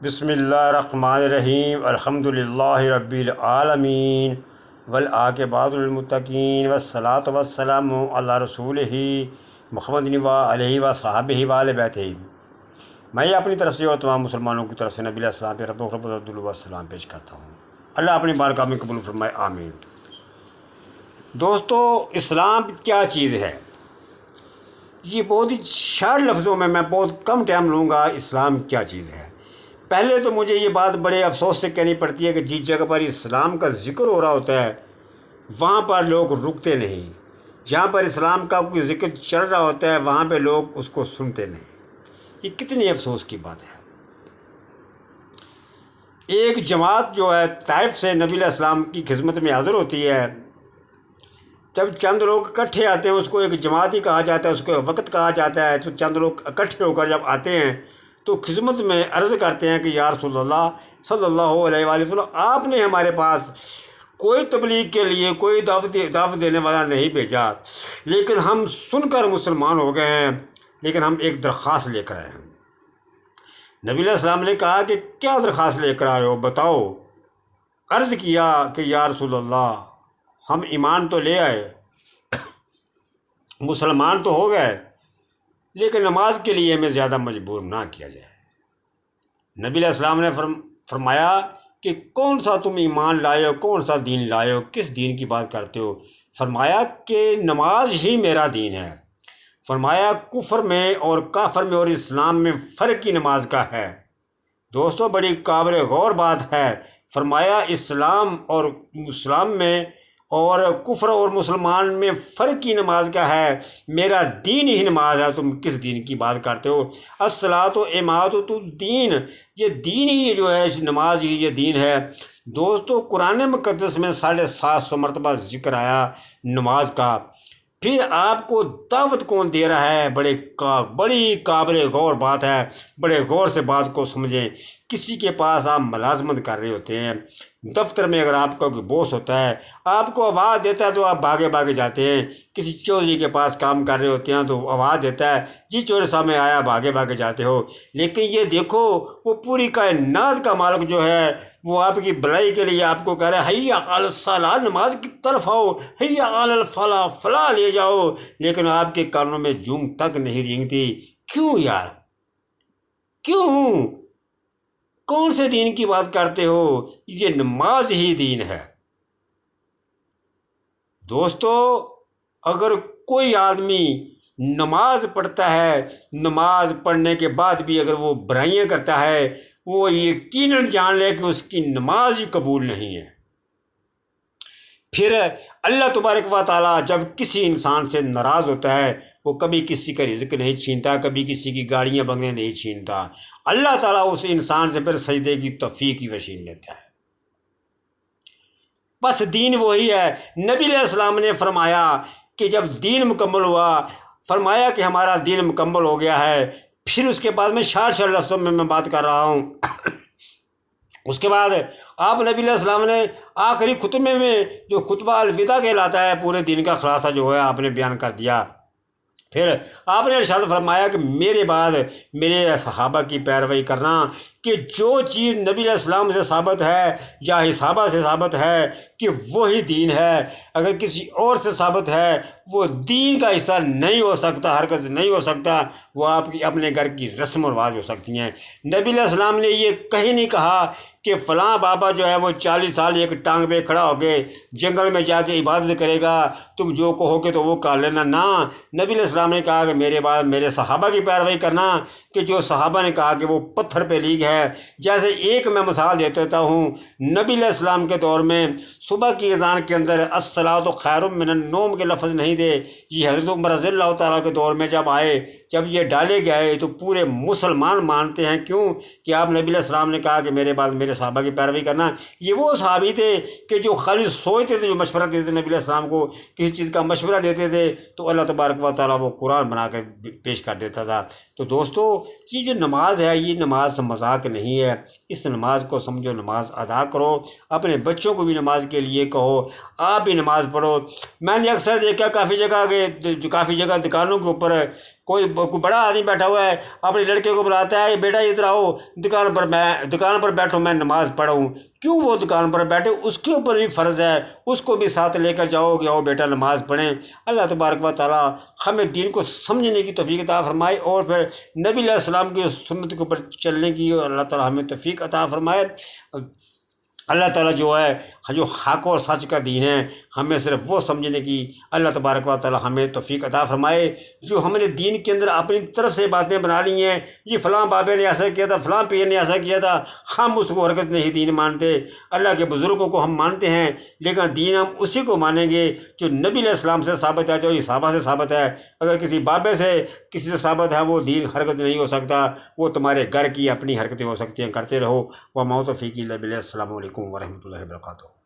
بسم اللہ الرحمن الرحیم الحمدللہ رب العالمین والعاقبۃ للمتقین والصلاۃ والسلام علی رسولہ محمد علیہ و صحابہ وآل بیتہ۔ میں اپنی طرف سے اور تمام مسلمانوں کی طرف سے نبی علیہ السلام پہ رب السلام پیش کرتا ہوں۔ اللہ اپنی بارگاہ میں قبول فرمائے، آمین۔ دوستو، اسلام کیا چیز ہے؟ یہ بہت ہی شارٹ لفظوں میں بہت کم ٹائم لوں گا۔ اسلام کیا چیز ہے؟ پہلے تو مجھے یہ بات بڑے افسوس سے کہنی پڑتی ہے کہ جس جگہ پر اسلام کا ذکر ہو رہا ہوتا ہے وہاں پر لوگ رکتے نہیں، جہاں پر اسلام کا کوئی ذکر چل رہا ہوتا ہے وہاں پہ لوگ اس کو سنتے نہیں۔ یہ کتنی افسوس کی بات ہے۔ ایک جماعت جو ہے طائف سے نبی علیہ السلام کی خدمت میں حاضر ہوتی ہے۔ جب چند لوگ اکٹھے آتے ہیں اس کو ایک جماعت ہی کہا جاتا ہے، اس کو وقت کہا جاتا ہے۔ تو چند لوگ اکٹھے ہو کر جب آتے ہیں تو خدمت میں عرض کرتے ہیں کہ یا رسول اللہ صلی اللہ علیہ وآلہ وسلم، آپ نے ہمارے پاس کوئی تبلیغ کے لیے کوئی دعوت دینے والا نہیں بھیجا، لیکن ہم سن کر مسلمان ہو گئے ہیں، لیکن ہم ایک درخواست لے کر آئے ہیں۔ نبی علیہ السلام نے کہا کہ کیا درخواست لے کر آئے ہو، بتاؤ۔ عرض کیا کہ یا رسول اللہ، ہم ایمان تو لے آئے، مسلمان تو ہو گئے، لیکن نماز کے لیے ہمیں زیادہ مجبور نہ کیا جائے۔ نبی علیہ السلام نے فرمایا کہ کون سا تم ایمان لائے ہو، کون سا دین لائے ہو، کس دین کی بات کرتے ہو؟ فرمایا کہ نماز ہی میرا دین ہے۔ فرمایا کفر میں اور کافر میں اور اسلام میں فرق ہی نماز کا ہے۔ دوستو، بڑی قابل غور بات ہے۔ فرمایا اسلام اور اسلام میں اور کفر اور مسلمان میں فرق ہی نماز کا ہے، میرا دین ہی نماز ہے، تم کس دین کی بات کرتے ہو؟ الصلاۃ امادۃ الدین، یہ دین ہی جو ہے، نماز ہی یہ دین ہے۔ دوستو، قرآن مقدس میں 750 مرتبہ ذکر آیا نماز کا۔ پھر آپ کو دعوت کون دے رہا ہے؟ بڑی قابل غور بات ہے، بڑے غور سے بات کو سمجھیں۔ کسی کے پاس آپ ملازمت کر رہے ہوتے ہیں، دفتر میں اگر آپ کا کوئی باس ہوتا ہے، آپ کو آواز دیتا ہے تو آپ بھاگے جاتے ہیں۔ کسی چودھری کے پاس کام کر رہے ہوتے ہیں تو آواز دیتا ہے، جی چودھری صاحب میں آیا، بھاگے جاتے ہو۔ لیکن یہ دیکھو، وہ پوری کائنات کا مالک جو ہے وہ آپ کی بھلائی کے لیے آپ کو کہہ رہا ہے حی علی الصلاۃ، نماز کی طرف آؤ، حی علی الفلاح، فلاح لے جاؤ، لیکن آپ کے کانوں میں جون تک نہیں رینگتی۔ کیوں یار؟ کیوں؟ کون سے دین کی بات کرتے ہو؟ یہ نماز ہی دین ہے۔ دوستو، اگر کوئی آدمی نماز پڑھتا ہے، نماز پڑھنے کے بعد بھی اگر وہ برائیاں کرتا ہے، وہ یقیناً جان لے کہ اس کی نماز ہی قبول نہیں ہے۔ پھر اللہ تبارک و تعالیٰ جب کسی انسان سے ناراض ہوتا ہے، وہ کبھی کسی کا رزق نہیں چھینتا، کبھی کسی کی گاڑیاں بنگلے نہیں چھینتا۔ اللہ تعالیٰ اس انسان سے پھر سجدے کی توفیق کی وسیلہ لیتا ہے۔ بس دین وہی ہے۔ نبی علیہ السلام نے فرمایا کہ جب دین مکمل ہوا، فرمایا کہ ہمارا دین مکمل ہو گیا ہے۔ پھر اس کے بعد میں شارٹ لفظوں میں بات کر رہا ہوں۔ اس کے بعد آپ نبی علیہ السلام نے آخری خطبے میں جو خطبہ الوداع کہلاتا ہے، پورے دین کا خلاصہ جو ہے آپ نے بیان کر دیا۔ پھر آپ نے ارشاد فرمایا کہ میرے بعد میرے صحابہ کی پیروی کرنا، کہ جو چیز نبی علیہ السلام سے ثابت ہے یا صحابہ سے ثابت ہے کہ وہی دین ہے، اگر کسی اور سے ثابت ہے وہ دین کا حصہ نہیں ہو سکتا، ہرگز نہیں ہو سکتا۔ وہ آپ کی اپنے گھر کی رسم و رواج ہو سکتی ہیں۔ نبی علیہ السلام نے یہ کہیں نہیں کہا کہ فلاں بابا جو ہے وہ 40 سال ایک ٹانگ پہ کھڑا ہو کے جنگل میں جا کے عبادت کرے گا، تم جو کہو گے تو وہ کر لینا۔ نہ، نبی علیہ السلام نے کہا کہ میرے بعد میرے صحابہ کی پیروی کرنا، کہ جو صحابہ نے کہا کہ وہ پتھر پہ لیگ ہے۔ جیسے ایک میں مثال دے دیتا ہوں، نبی علیہ السلام کے دور میں صبح کی اذان کے اندر الصلاۃ خیر من النوم کے لفظ نہیں تھے۔ یہ حضرت عمر رضی اللہ تعالیٰ کے دور میں جب آئے، جب یہ ڈالے گئے تو پورے مسلمان مانتے ہیں۔ کیوں؟ کہ آپ نبی علیہ السلام نے کہا کہ میرے بعد میرے صحابہ کی پیروی کرنا۔ یہ وہ صحابی تھے کہ جو خالی سوچتے تھے، جو مشورہ دیتے تھے نبی علیہ السلام کو، کسی چیز کا مشورہ دیتے تھے تو اللہ تبارک و تعالیٰ وہ قرآن بنا کر پیش کر دیتا تھا۔ تو تو دوستو یہ جو نماز ہے یہ نماز مذاق نہیں ہے، اس نماز کو سمجھو، نماز ادا کرو، اپنے بچوں کو بھی نماز کے لیے کہو، آپ بھی نماز پڑھو۔ میں نے اکثر دیکھا کافی جگہ دکانوں کے اوپر کوئی بڑا آدمی بیٹھا ہوا ہے، اپنے لڑکے کو بلاتا ہے، بیٹا ادھر آؤ دکان پر بیٹھو، میں نماز پڑھوں۔ کیوں وہ دکان پر بیٹھے؟ اس کے اوپر بھی فرض ہے، اس کو بھی ساتھ لے کر جاؤ کہ آؤ بیٹا نماز پڑھیں۔ اللہ تبارک و تعالیٰ ہمیں دین کو سمجھنے کی توفیق عطا فرمائے، اور پھر نبی علیہ السلام کی سنت کے اوپر چلنے کی اللہ تعالیٰ ہمیں توفیق عطا فرمائے۔ اللہ تعالیٰ جو ہے جو حق اور سچ کا دین ہے ہمیں صرف وہ سمجھنے کی اللہ تبارک و تعالیٰ ہمیں توفیق عطا فرمائے۔ جو ہم نے دین کے اندر اپنی طرف سے باتیں بنا لی ہیں، یہ فلاں بابے نے ایسا کیا تھا، فلاں پیر نے ایسا کیا تھا، ہم اس کو ہرگز نہیں دین مانتے۔ اللہ کے بزرگوں کو ہم مانتے ہیں، لیکن دین ہم اسی کو مانیں گے جو نبی علیہ السلام سے ثابت ہے، جو صحابہ سے ثابت ہے۔ اگر کسی بابے سے کسی سے ثابت ہے وہ دین ہرگز نہیں ہو سکتا، وہ تمہارے گھر کی اپنی حرکتیں ہو سکتی ہیں، کرتے رہو۔ وما توفیقی الا باللہ۔ السلام علیکم ورحمۃ اللہ وبرکاتہ۔